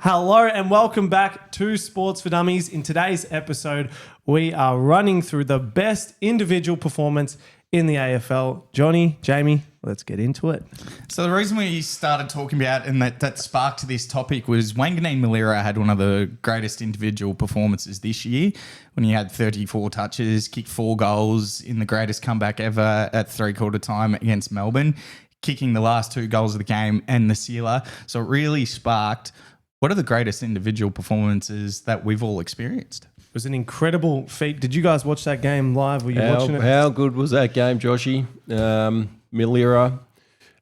Hello and welcome back to Sports for Dummies. In today's episode, we are running through the best individual performance in the AFL. Johnny, Jamie, let's get into it. So the reason we started talking about and that sparked this topic was Wanganeen-Malira had one of the greatest individual performances this year when he had 34 touches, kicked 4 goals in the greatest comeback ever at three-quarter time against Melbourne, kicking the last 2 goals of the game and the sealer. So it really sparked what are the greatest individual performances that we've all experienced. It was an incredible feat. Did you guys watch that game live? Were you watching it? How good was that game, Joshy? Malira.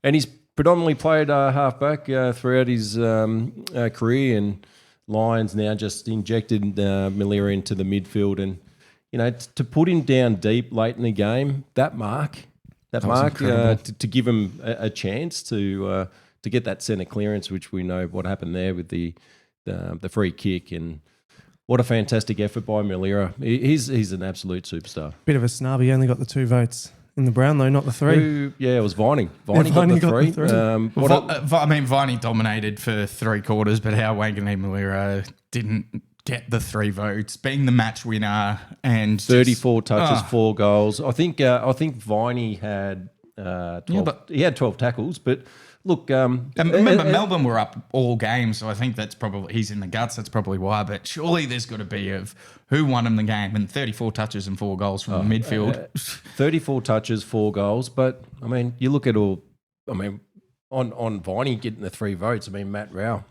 And he's predominantly played halfback throughout his career, and Lions now just injected Malira into the midfield. And, you know, to put him down deep late in the game, that mark to give him a chance to get that centre clearance, which we know what happened there with the free kick, and what a fantastic effort by Malira. He's an absolute superstar. Bit of a snub. He only got the 2 votes in the Brown, though, not the 3. It was Viney. Viney got the 3. Viney dominated for 3 quarters, but how Wanganeen-Malira didn't get the 3 votes, being the match winner and 34 touches, 4 goals. I think Viney had 12. He had 12 tackles, but. Look, remember Melbourne were up all game, so I think that's probably he's in the guts. That's probably why. But surely there's got to be of who won him the game, and 34 touches and 4 goals from the midfield. 34 touches, 4 goals. But I mean, you look at all. I mean, on Viney getting the 3 votes. I mean, Matt Rao.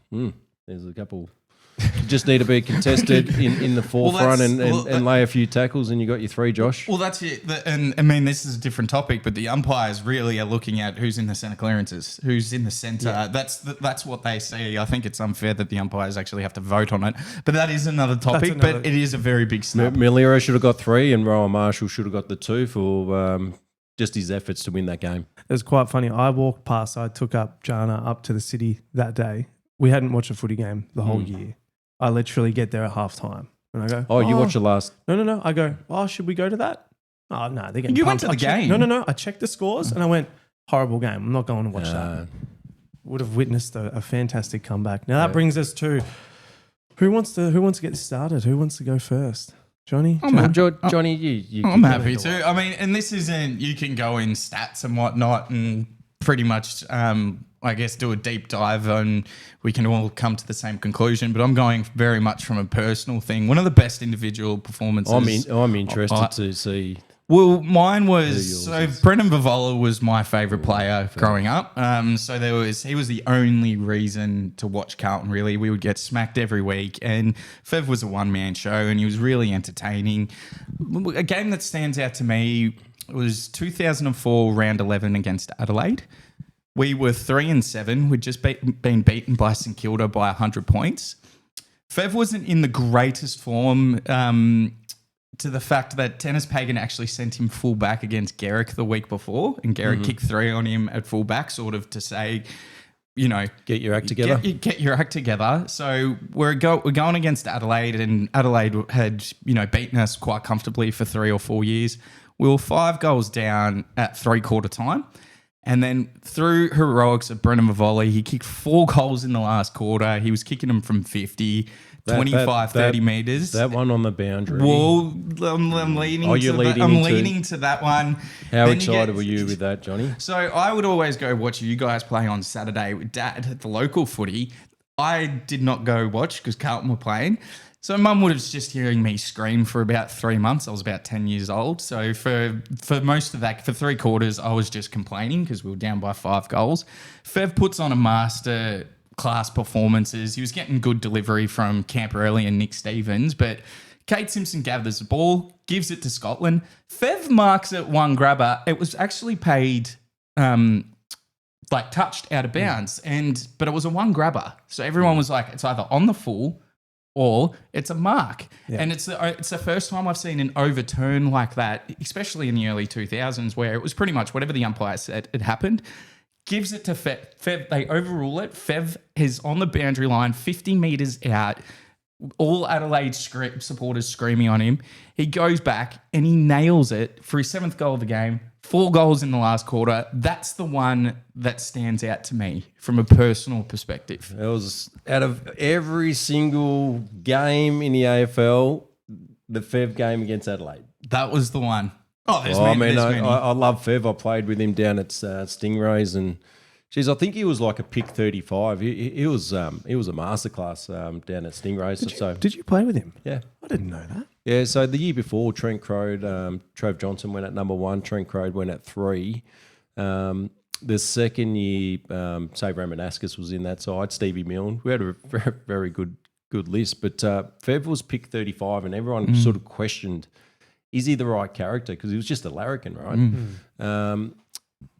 There's a couple. You just need to be contested in the forefront and lay a few tackles, and you got your 3, Josh. Well, that's it. And I mean, this is a different topic, but the umpires really are looking at who's in the centre clearances, who's in the centre. Yeah. That's what they see. I think it's unfair that the umpires actually have to vote on it, but that is another topic. But it is a very big snub. Malira should have got 3, and Rowan Marshall should have got the 2 for just his efforts to win that game. It was quite funny. I walked past. I took up Jana up to the city that day. We hadn't watched a footy game the whole year. I literally get there at halftime and I go, you watched the last? No. I go, should we go to that? Oh, no. They're getting You pumped. went to the game? No. I checked the scores and I went, horrible game. I'm not going to watch that. Would have witnessed a fantastic comeback. Now that brings us to who wants to get started? Who wants to go first? Johnny? Johnny, you I'm happy to. I mean, and this isn't, you can go in stats and whatnot and pretty much, I guess, do a deep dive and we can all come to the same conclusion, but I'm going very much from a personal thing. One of the best individual performances. I'm interested to see. Well, mine was, Brendan Vavola was my favourite player growing up. So he was the only reason to watch Carlton, really. We would get smacked every week, and Fev was a one-man show, and he was really entertaining. A game that stands out to me was 2004 round 11 against Adelaide. We were 3-7. We'd just been beaten by St Kilda by 100 points. Fev wasn't in the greatest form to the fact that Dennis Pagan actually sent him full back against Garrick the week before, and Garrick kicked 3 on him at full back, sort of to say, you know, get your act together. Get your act together. So we're going against Adelaide, and Adelaide had beaten us quite comfortably for 3 or 4 years. We were 5 goals down at three-quarter time. And then through heroics of Brendan Vavola, he kicked 4 goals in the last quarter. He was kicking them from 50, 25, 30 metres. That one on the boundary. Well, I'm leaning to that one. How excited were you with that, Johnny? So I would always go watch you guys play on Saturday with Dad at the local footy. I did not go watch because Carlton were playing. So Mum was just hearing me scream for about 3 months. I was about 10 years old. So for most of that, for 3 quarters, I was just complaining because we were down by 5 goals. Fev puts on a master class performances. He was getting good delivery from Camperelli and Nick Stevens, but Kate Simpson gathers the ball, gives it to Scotland. Fev marks it 1 grabber. It was actually paid touched out of bounds, but it was a 1 grabber. So everyone was like, it's either on the full or it's a mark. Yeah. And it's the first time I've seen an overturn like that, especially in the early 2000s, where it was pretty much whatever the umpire said it happened. Gives it to Fev. They overrule it. Fev is on the boundary line, 50 metres out. All Adelaide supporters screaming on him. He goes back and he nails it for his 7th goal of the game 4 goals in the last quarter. That's the one that stands out to me from a personal perspective. It was out of every single game in the AFL, the Fev game against Adelaide. That was the one. Oh, there's many. I love Fev. I played with him down at Stingrays, and geez, I think he was like a pick 35. He was a masterclass down at Stingrays. Did you play with him? Yeah, I didn't know that. Yeah, so the year before, Trent Crode, Trav Johnson went at number 1, Trent Crode went at 3. The second year, say Ramanaskis was in that side, Stevie Milne. We had a very, very good list, but Fev was pick 35, and everyone sort of questioned, is he the right character? Because he was just a larrikin, right?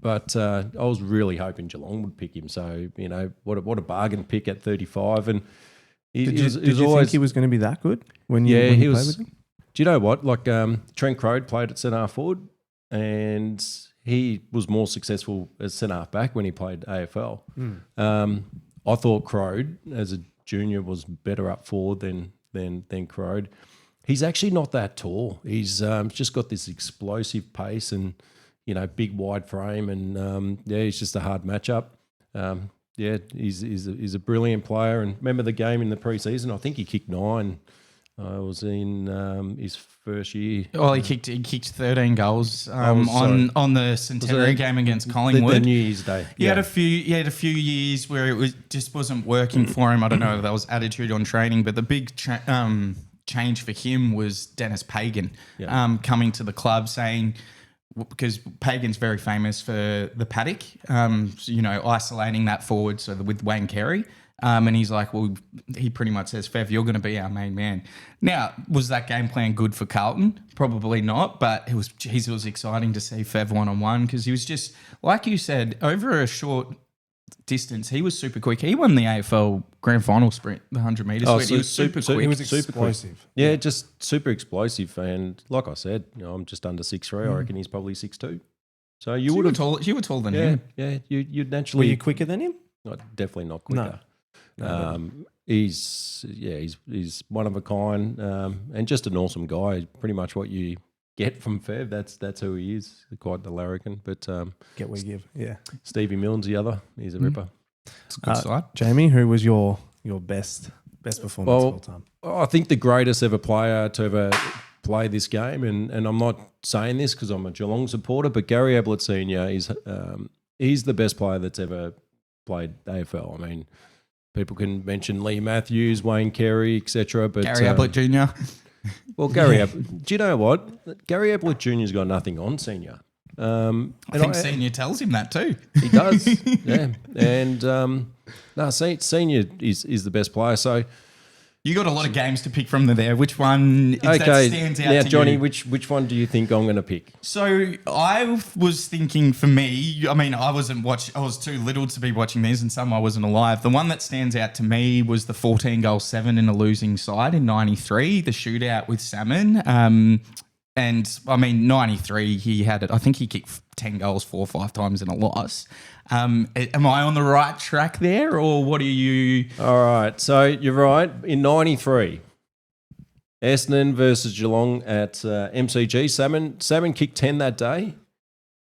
But I was really hoping Geelong would pick him. So, you know, what a bargain pick at 35. And Did you think he was going to be that good when you played with him? Do you know what? Like Trent Crode played at centre half forward, and he was more successful as centre half back when he played AFL. I thought Crode as a junior was better up forward than Crode. He's actually not that tall. He's just got this explosive pace and, you know, big wide frame, and he's just a hard matchup. He's a brilliant player. And remember the game in the preseason? I think he kicked 9. I was in his first year. Well, he kicked 13 goals on the centenary game against Collingwood. The New Year's Day. He had a few years where it just wasn't working for him. I don't know if that was attitude on training, but the big change for him was Dennis Pagan coming to the club, saying, because Pagan's very famous for the paddock, isolating that forward with Wayne Carey. And he's like, well, he pretty much says, Fev, you're going to be our main man. Now, was that game plan good for Carlton? Probably not, but it was exciting to see Fev one-on-one, because he was just, like you said, over a short distance, he was super quick. He won the AFL grand final sprint, the 100 metre sprint. He was super quick. He was explosive. Yeah, just super explosive. And like I said, I'm just under 6'3". I reckon he's probably 6'2". So you were taller than him. Yeah, you'd naturally. Were you quicker than him? Definitely not quicker. No. He's one of a kind, and just an awesome guy. Pretty much what you get from Fev. That's who he is. Quite the larrikin, but get what you give. Yeah. Stevie Milne's the other. He's a ripper. It's a good side. Jamie, who was your best performance of all time? I think the greatest ever player to ever play this game, and I'm not saying this because I'm a Geelong supporter, but Gary Ablett Senior he's the best player that's ever played AFL. I mean, people can mention Lee Matthews, Wayne Carey, etc. But Gary Ablett Jr. Well, Gary Ablett. Do you know what? Gary Ablett Jr.'s got nothing on Senior. I think Senior tells him that too. He does, yeah. And Senior is the best player. So you got a lot of games to pick from there. Which one that stands out now, to Johnny, you? which one do you think I'm going to pick? So I was thinking, for me, I mean, I was too little to be watching these, and some I wasn't alive. The one that stands out to me was the 14-goal 7 in a losing side in 93, the shootout with Salmon. And I mean, 93, he had it. I think he kicked 10 goals 4 or 5 times in a loss. Am I on the right track there, or what are you? All right. So you're right. In 93, Essendon versus Geelong at MCG. Salmon kicked 10 that day.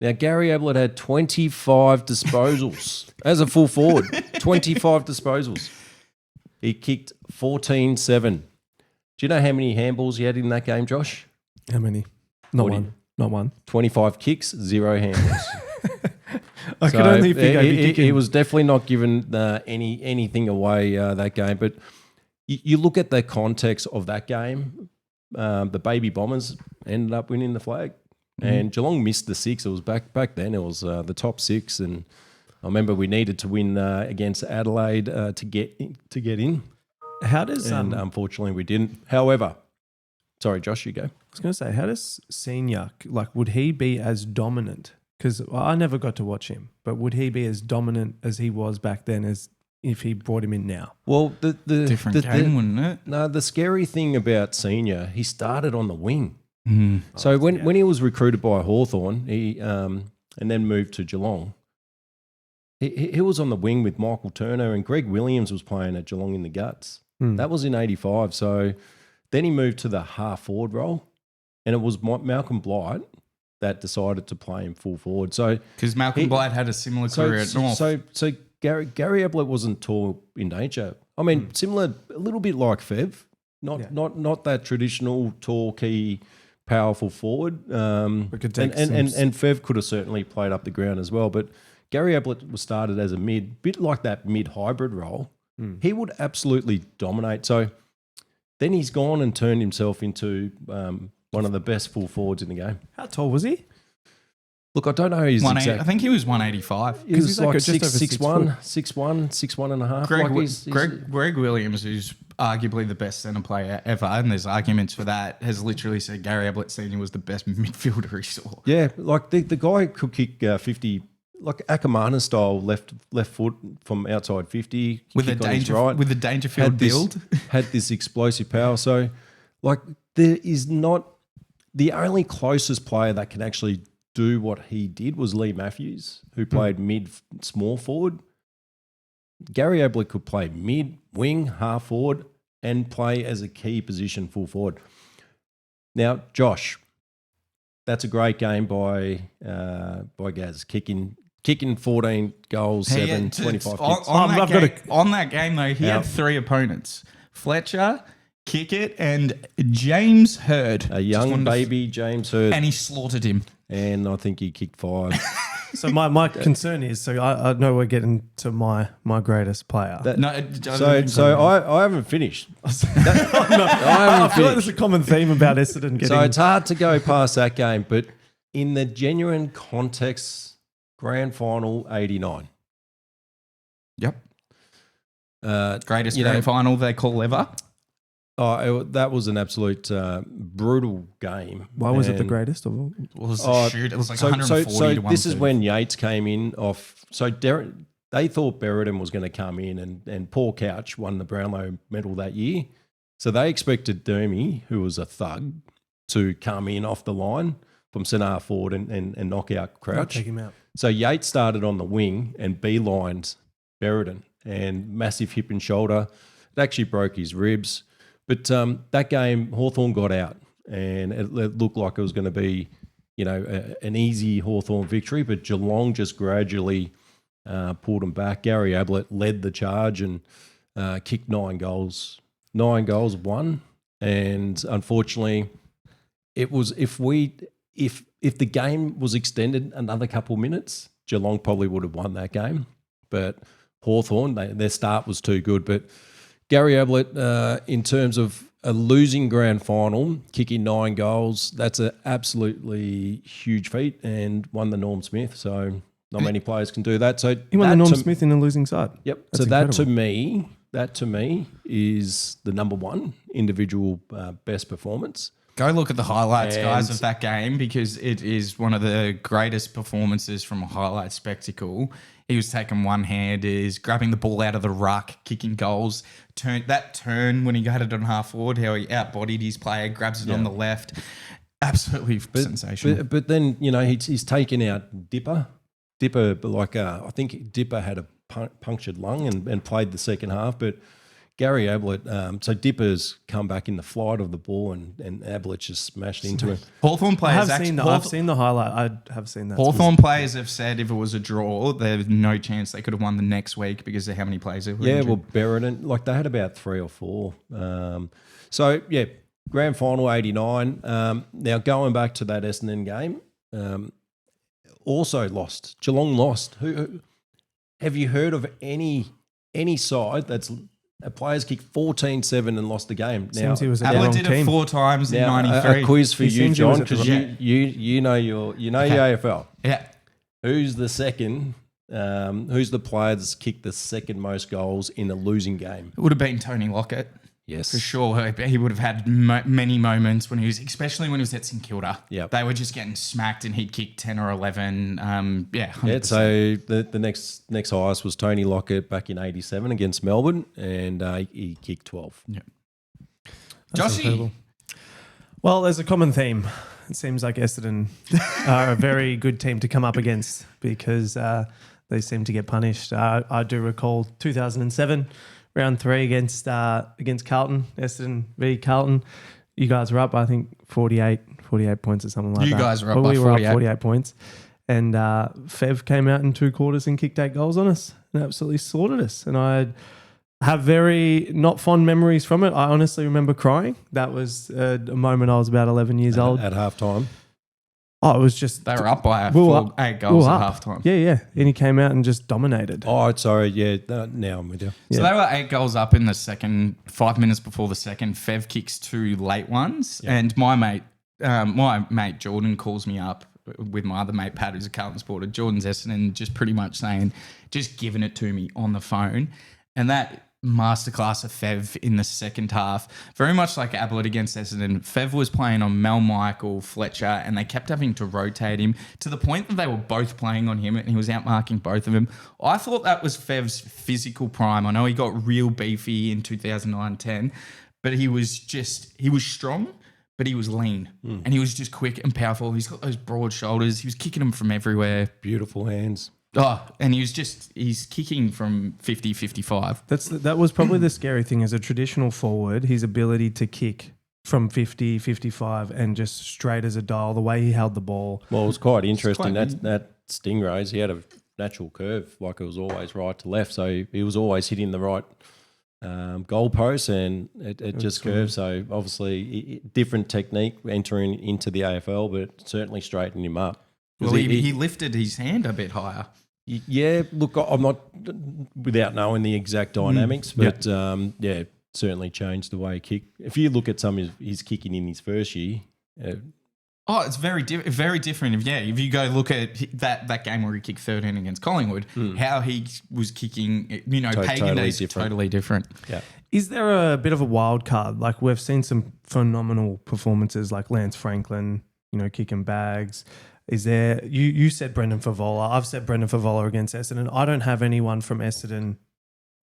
Now, Gary Ablett had 25 disposals as a full forward. 25 disposals. He kicked 14-7. Do you know how many handballs he had in that game, Josh? How many? Not one. 25 kicks, 0 handballs. I could only think he was definitely not given anything away that game. But you look at the context of that game, the Baby Bombers ended up winning the flag. And Geelong missed the 6. It was back then. It was the top 6. And I remember we needed to win against Adelaide to get in. How does... And unfortunately we didn't. However... Sorry, Josh, you go. I was going to say, how does Senior, would he be as dominant? Because I never got to watch him, but would he be as dominant as he was back then as if he brought him in now? Well, the different game, wouldn't it? No, the scary thing about Senior, he started on the wing. So when he was recruited by Hawthorn, he and then moved to Geelong, he was on the wing with Michael Turner, and Greg Williams was playing at Geelong in the guts. That was in 85. So then he moved to the half-forward role, and it was Malcolm Blight that decided to play him full forward. So Because Malcolm Blight had a similar career at North. So Gary Ablett wasn't tall in nature. I mean, similar, a little bit like Fev, not that traditional tall key, powerful forward. And Fev could have certainly played up the ground as well. But Gary Ablett was started as a bit like that mid hybrid role. He would absolutely dominate. So then he's gone and turned himself into one of the best full forwards in the game. How tall was he? Look, I don't know his exact. I think he was 185. He was like just over 6'1", 6'1 and a half. Greg Williams, who's arguably the best centre player ever, and there's arguments for that, has literally said Gary Ablett Senior was the best midfielder he saw. Yeah, like the guy could kick 50, like Akamana style left foot from outside 50 with a Dangerfield build. Had this explosive power. So, like, there is not the only closest player that can actually do what he did was Lee Matthews, who played mid small forward. Gary Ablett could play mid, wing, half forward, and play as a key position full forward. Now, Josh, that's a great game by Gaz, kicking 14 goals, 25 kicks. On that game, though, he had 3 opponents. Fletcher, Kickett, and James Hurd. A young baby James Hurd. And he slaughtered him. And I think he kicked 5. So my concern is, so I know we're getting to my greatest player. I haven't finished. I feel like there's a common theme about Essendon getting... So it's hard to go past that game, but in the genuine context, grand final 89. Yep. Greatest grand final they call ever. That was an absolute brutal game. Why was it the greatest of all? It was like 140 to 130. This is when Yates came in off. So they thought Berridon was going to come in, and Paul Couch won the Brownlow medal that year. So they expected Dermy, who was a thug, to come in off the line from centre half forward and knock out Crouch. Take him out. So Yates started on the wing and beelined Berridon, and massive hip and shoulder. It actually broke his ribs. But that game, Hawthorn got out, and it looked like it was going to be, an easy Hawthorn victory. But Geelong just gradually pulled them back. Gary Ablett led the charge and kicked 9 goals. 9 goals, 1. And unfortunately, it was if the game was extended another couple minutes, Geelong probably would have won that game. But Hawthorn, their start was too good. But Gary Ablett, in terms of a losing grand final, kicking 9 goals, that's an absolutely huge feat, and won the Norm Smith. So not many players can do that. So he won the Norm Smith in a losing side. Yep. That's incredible. That to me is the number 1 individual best performance. Go look at the highlights, guys, of that game, because it is one of the greatest performances from a highlight spectacle. He was taking one-handers, grabbing the ball out of the ruck, kicking goals. Turn when he had it on half forward, how he outbodied his player, grabs it on the left. Absolutely sensational. But then, he's taken out Dipper. Dipper, I think Dipper had a punctured lung and played the second half, but Gary Ablett, so Dipper's come back in the flight of the ball and Ablett just smashed into him. Hawthorn players I've seen the highlight. I have seen that. Hawthorn players have said if it was a draw, there's no chance they could have won the next week because of how many players there were injured. Well, Berridon, they had about 3 or 4. Grand final 89. Now, going back to that Essendon game, also lost. Geelong lost. Who have you heard of any side that's... players kicked 14-7 and lost the game. Now, Ablett did it 4 times in 93. A quiz for you, John, because you know your AFL. Yeah. Who's the second? Who's the player that's kicked the second most goals in a losing game? It would have been Tony Lockett. Yes, for sure. He would have had many moments especially when he was at St Kilda. Yeah, they were just getting smacked, and he'd kick 10 or 11. 100%. So the next highest was Tony Lockett back in '87 against Melbourne, and he kicked 12. Yeah, Joshy. Well, there's a common theme. It seems like Essendon are a very good team to come up against because they seem to get punished. I do recall 2007. Round 3 against Carlton, Essendon v Carlton. You guys were up, I think, 48 points or something like that. You guys were up Well, by we were 48. up 48 points. And Fev came out in 2 quarters and kicked 8 goals on us and absolutely slaughtered us. And I have very not fond memories from it. I honestly remember crying. That was a moment I was about 11 years old. At halftime. Oh, it was just... They were up by 8 we goals were at up. halftime. Yeah. And he came out and just dominated. Oh, sorry. Yeah, now I'm with you. So they were 8 goals up in the second, 5 minutes before the second. Fev kicks 2 late ones. Yeah. And my mate Jordan calls me up with my other mate Pat, who's a Carlton supporter. Jordan's Essendon, just pretty much saying, just giving it to me on the phone. And that masterclass of Fev in the second half, very much like Ablett against Essendon. Fev was playing on Mel Michael, Fletcher, and they kept having to rotate him to the point that they were both playing on him and he was outmarking both of them. I thought that was Fev's physical prime. I know he got real beefy in 2009-10, but he was strong, but he was lean and he was just quick and powerful. He's got those broad shoulders. He was kicking them from everywhere. Beautiful hands. Oh, and he's kicking from 50, 55. That was probably the scary thing as a traditional forward, his ability to kick from 50, 55 and just straight as a dial, the way he held the ball. Well, it was quite interesting. That Stingrays, he had a natural curve, like it was always right to left. So he was always hitting the right goalpost and it just curved. So obviously different technique entering into the AFL, but certainly straightened him up. Well, he lifted his hand a bit higher. Yeah, look, I'm not without knowing the exact dynamics, but certainly changed the way he kicked. If you look at some of his kicking in his first year, it's very different. If you go look at that game where he kicked 13 against Collingwood, how he was kicking, Pagan days totally different. Yeah. Is there a bit of a wild card? Like we've seen some phenomenal performances like Lance Franklin, kicking bags. Is there, you said Brendan Favola. I've said Brendan Favola against Essendon. I don't have anyone from Essendon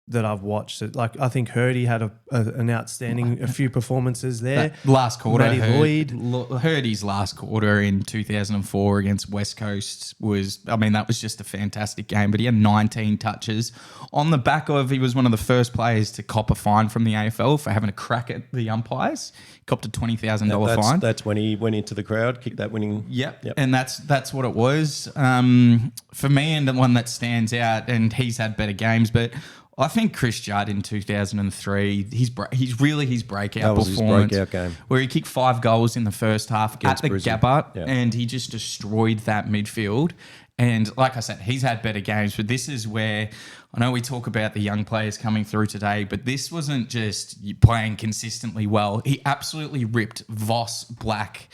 that I've watched. Like I think Hurdy had an outstanding, a few performances there. That last quarter, Hurdy's last quarter in 2004 against West Coast that was just a fantastic game. But he had 19 touches on the back of, he was one of the first players to cop a fine from the AFL for having a crack at the umpires. Copped a $20,000 fine. That's when he went into the crowd, kicked that winning. Yep. And that's what it was. For me, and the one that stands out, and he's had better games, but I think Chris Judd in 2003, his breakout performance. His breakout game. Where he kicked 5 goals in the first half against the Gabba, yeah. And he just destroyed that midfield. And like I said, he's had better games, but this is where, I know we talk about the young players coming through today, but this wasn't just playing consistently well. He absolutely ripped Voss, Black,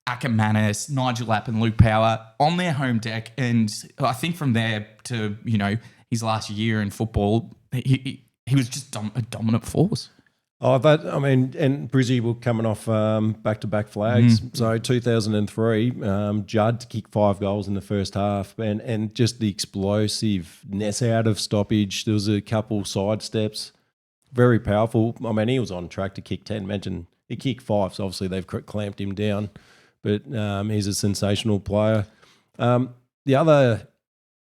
Ackermanis, Nigel Lapp and Luke Power on their home deck. And I think from there to, his last year in football, he was just a dominant force. Oh, and Brizzy were coming off back-to-back flags. So 2003, Judd kicked 5 goals in the first half, and just the explosiveness out of stoppage. There was a couple side steps, very powerful. He was on track to kick 10. Imagine he kicked 5, so obviously they've clamped him down. But he's a sensational player. The other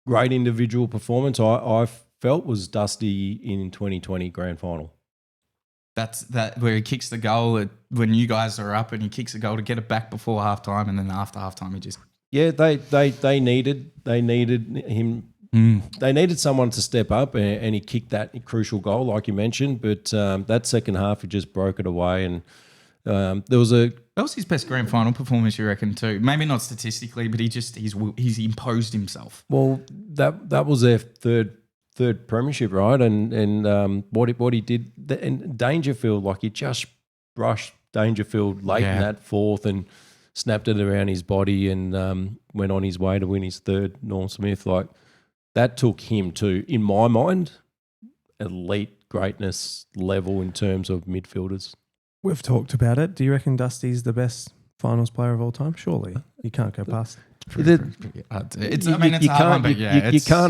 great individual performance I felt was Dusty in 2020 grand final. That's where he kicks the goal when you guys are up, and he kicks a goal to get it back before halftime, and then after halftime he just they needed him. They needed someone to step up, and he kicked that crucial goal like you mentioned. But that second half he just broke it away, and that was his best grand final performance, you reckon, too? Maybe not statistically, but he's imposed himself. Well, that was their third premiership, right? And what he did, and Dangerfield, like he just brushed Dangerfield late in that fourth and snapped it around his body and went on his way to win his third. Norm Smith, like that took him to, in my mind, elite greatness level in terms of midfielders. We've talked about it. Do you reckon Dusty's the best finals player of all time? Surely you can't go past. You can't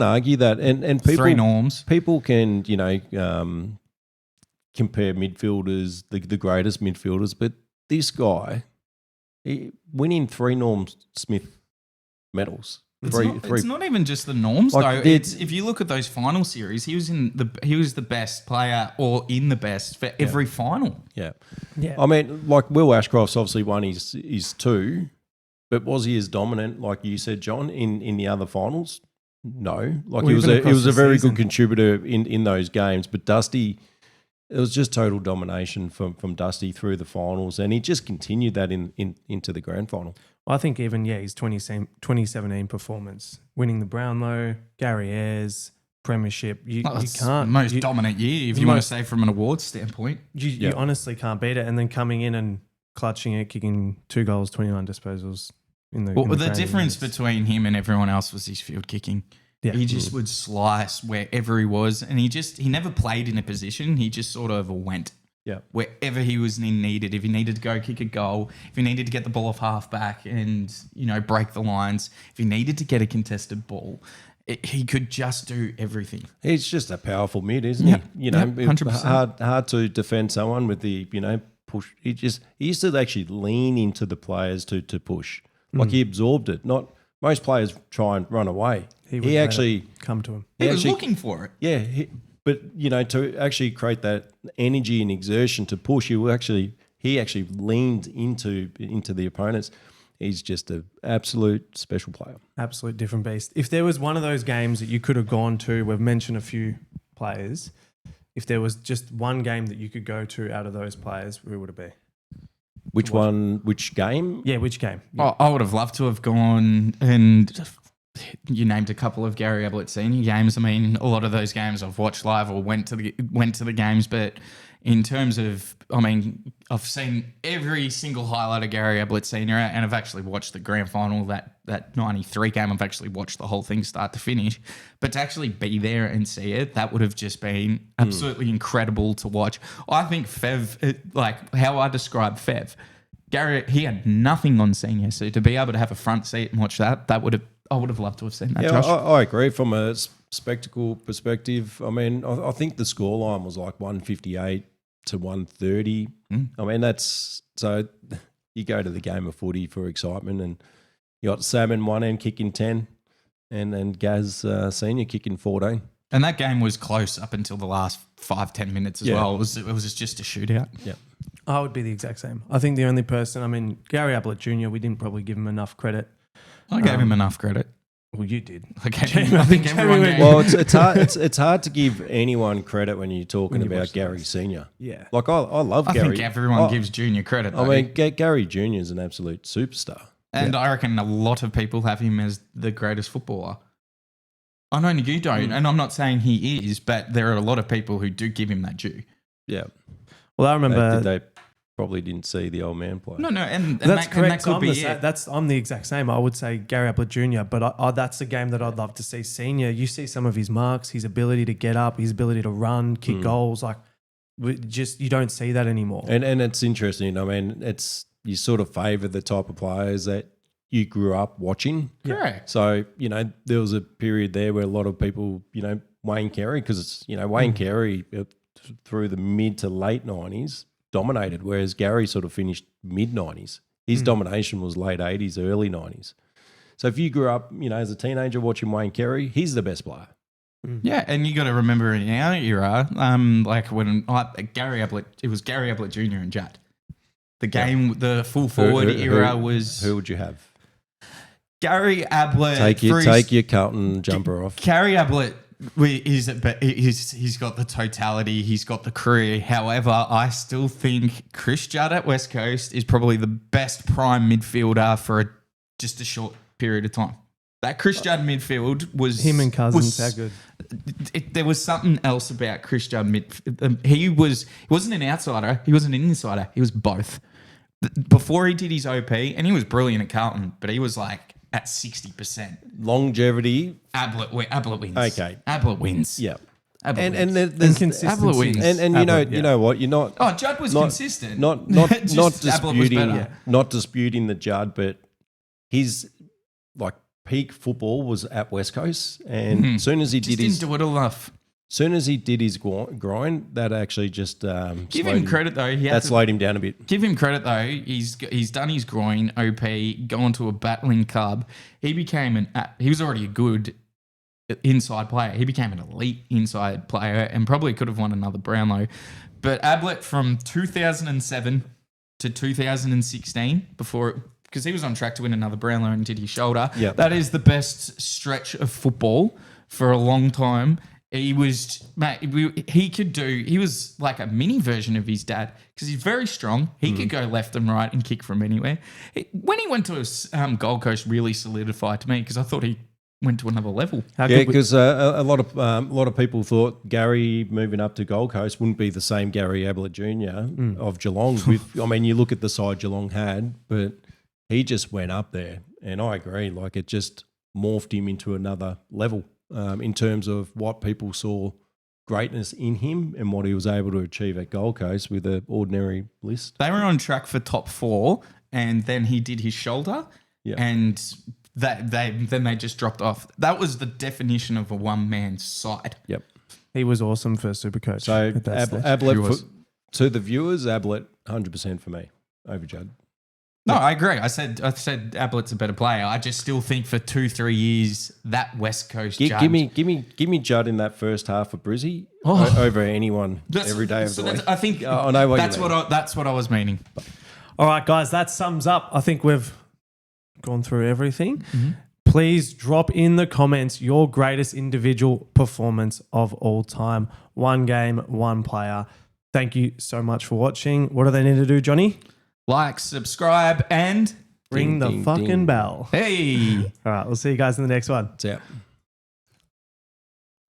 argue that, and people, 3 norms. People can compare midfielders, the greatest midfielders, but this guy winning 3 Norm Smith medals It's not even just the norms Like, though. It's if you look at those final series, he was the best player or in the best for every final. Yeah. Yeah. I mean, like Will Ashcroft's obviously won his two, but was he as dominant, like you said, John, in the other finals? No. Like Well, he was even he was a across the very season. good contributor in those games, but Dusty, it was just total domination from Dusty through the finals, and he just continued that into the grand final. Well, I think even, his 2017 performance, winning the Brownlow, Gary Ayres, premiership, you It's can't. the most you, dominant year, if the you want to most- say from an awards standpoint. you honestly can't beat it. And then coming in and clutching it, kicking 2 goals, 29 disposals in the Well, in the grand difference innings. between him and everyone else was his field kicking. Yeah. He just would slice wherever he was, and he never played in a position. He just sort of went. Yeah. Wherever he was needed, if he needed to go kick a goal, if he needed to get the ball off half back and, break the lines, if he needed to get a contested ball, he could just do everything. He's just a powerful mid, isn't Yeah. he? Yeah, 100%. Hard to defend someone with the, push. He used to actually lean into the players to push. Like he absorbed it. Not most players try and run away. would He let actually it come to him. He was actually- looking for it. Yeah, but to actually create that energy and exertion to push, he actually leaned into the opponents. He's just an absolute special player. Absolute different beast. If there was one of those games that you could have gone to, we've mentioned a few players. If there was just one game that you could go to out of those players, who would it be? Which one? Which game? Yeah, which game? Yeah. I would have loved to have gone, and you named a couple of Gary Ablett senior games. I mean, a lot of those games I've watched live or went to the games, but in terms of, I've seen every single highlight of Gary Ablett senior, and I've actually watched the grand final, that 93 game. I've actually watched the whole thing start to finish. But to actually be there and see it, that would have just been absolutely incredible to watch. I think Fev, like how I describe Fev, Gary, he had nothing on senior, so to be able to have a front seat and watch that, I would have loved to have seen that. Yeah, Josh. I agree. From a spectacle perspective, I mean, I think the scoreline was like 158 to 130. I mean, that's so you go to the game of footy for excitement, and you got Salmon one end kicking 10, and then Gaz Senior kicking 14. And that game was close up until the last 5-10 minutes as well. It was just a shootout. Yeah. I would be the exact same. I think the only person, Gary Ablett Jr., we didn't probably give him enough credit. I gave him enough credit. Well, you did. I think everyone gave Well, it's hard to give anyone credit when you're talking you about watch the Gary rest. Senior. Yeah. Like I love I Gary. think everyone gives Junior credit. I Though. mean, Gary Junior is an absolute superstar. And I reckon a lot of people have him as the greatest footballer. I know you don't, and I'm not saying he is, but there are a lot of people who do give him that due. Yeah. Well, I remember. They probably didn't see the old man play. No, and That's that, correct. and that could I'm, be it. I'm the exact same. I would say Gary Ablett Jr., but that's the game that I'd love to see senior. You see some of his marks, his ability to get up, his ability to run, kick goals. Like, you don't see that anymore. And it's interesting. I mean, you sort of favour the type of players that you grew up watching. Correct. So, there was a period there where a lot of people, Wayne Carey, because it's, Wayne Carey through the mid to late 90s dominated, whereas Gary sort of finished mid 90s. His domination was late 80s, early 90s. So if you grew up, as a teenager watching Wayne Carey, he's the best player. Yeah, and you got to remember in our era, like when Gary Ablett, it was Gary Ablett Jr. and Judd. The game, the full forward era was... Who would you have? Gary Ablett... Take your Carlton jumper off. Gary Ablett... He's got the totality, he's got the career. However, I still think Chris Judd at West Coast is probably the best prime midfielder for just a short period of time. That Chris Judd midfield was... Him and Cousins, how good. There was something else about Chris Judd midfield. He wasn't an outsider, he wasn't an insider, he was both. Before he did his OP, and he was brilliant at Carlton, but he was like at 60%. Longevity. Ablett wins. Okay. Ablett wins. Yeah. Ablett And wins. there's Consistency. Ablett wins. and Ablett, you know what, you're not... Oh, Judd was consistent. Not Just Ablett was better. disputing the Judd, but his peak football was at West Coast, and as soon as he Just did his didn't do it enough. soon as he did his grind, that actually just Give him credit though. That slowed him down a bit. Give him credit though. He's done his groin, OP, gone to a battling club. He became he was already a good inside player. He became an elite inside player and probably could have won another Brownlow. But Ablett from 2007 to 2016 because he was on track to win another Brownlow and did his shoulder. Yep. That is the best stretch of football for a long time. He was like a mini version of his dad because he's very strong. He could go left and right and kick from anywhere. When he went to Gold Coast, really solidified to me because I thought he went to another level. Because a lot of people thought Gary moving up to Gold Coast wouldn't be the same Gary Ablett Jr. Of Geelong. You look at the side Geelong had, but he just went up there, and I agree. Like it just morphed him into another level. In terms of what people saw greatness in him and what he was able to achieve at Gold Coast with an ordinary list. They were on track for top 4 and then he did his shoulder and then they just dropped off. That was the definition of a one-man side. Yep. He was awesome for Supercoach. So Ablett, to the viewers, Ablett 100% for me over Judd. No, I agree. I said Ablett's a better player. I just still think for 2-3 years that West Coast Judd. Give me Judd in that first half of Brizzy over anyone every day of the week. I think I know what that's you mean. that's what I was meaning. All right, guys, that sums up. I think we've gone through everything. Mm-hmm. Please drop in the comments your greatest individual performance of all time. One game, one player. Thank you so much for watching. What do they need to do, Johnny? Like, subscribe, and ring the fucking bell. Hey. All right, we'll see you guys in the next one. See ya.